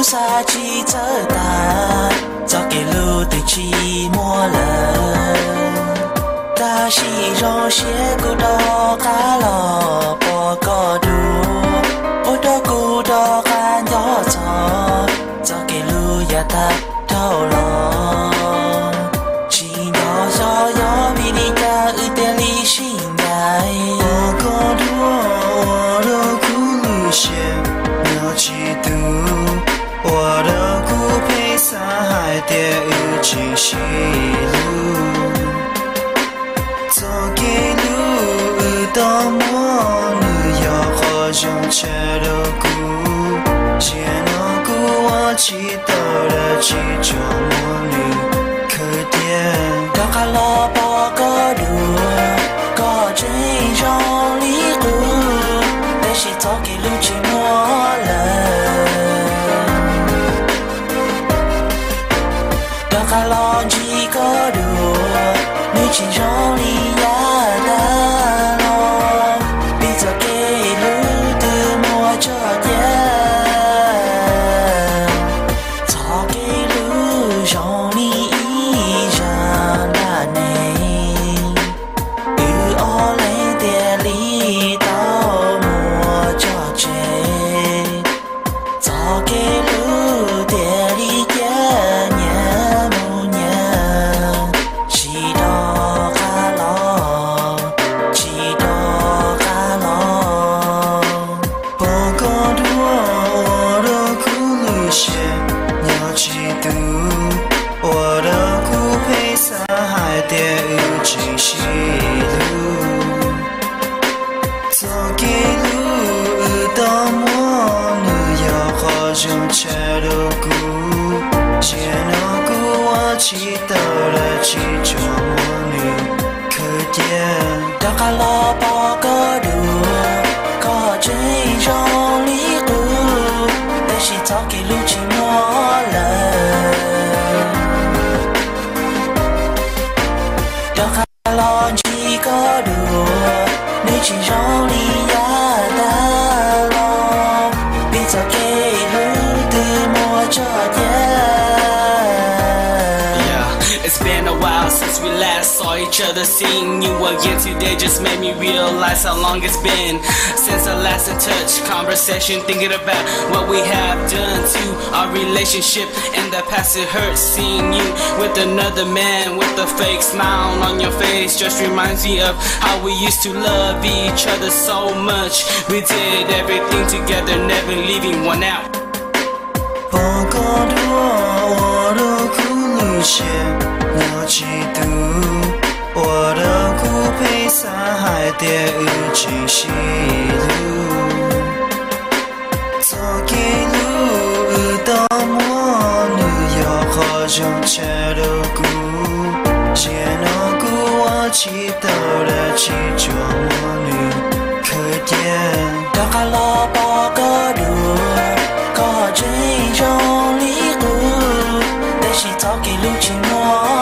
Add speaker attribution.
Speaker 1: xa chi chớ ta cho cái lưu từ chi mua lời ta chỉ rong xe cô đó cá lò bò có đủ ôi đó cô đó cá nhỏ cho cái lưu ya ta thâu lo chỉ nhỏ gió vì đi ta ư tên lý sinh ngài
Speaker 2: có đua đâu cũng lưu xe nhỏ chỉ tu我的骨配山海的有情绪路，走给路到末路要好用车的骨，见到骨我知道了去做末路可点，
Speaker 1: 到卡拉巴个路，个真让离苦，但是走给路去末了。卡拉几个路，你去让你呀的咯，比走给路的莫着点，走给路让你一人那内，与我来的里到莫着这，走给路的里点。
Speaker 2: 我的骨配山海的有情绪路，走给路到末路要好用车的骨，见到骨我知道了去做末路可点，
Speaker 1: 到卡拉巴个路，个真让离苦，但是走给路去末了。老几个路，你去让你呀的咯，比走给路的莫着点。
Speaker 3: It's been a while since we last saw each other. Seeing you again today just made me realize how long it's been since our last in touch conversation. Thinking about what we have done to our relationship in the past. It hurts seeing you with another man with a fake smile on your face. Just reminds me of how we used to love each other so much. We did everything together, never leaving one out.
Speaker 2: 不过我的苦路线了几度，我的骨配山海的有情绪路，走给路到末路要好用车的骨，见到骨我知道了去做末路可点，
Speaker 1: 到卡拉巴个路，个真让离苦，但是走给路去末。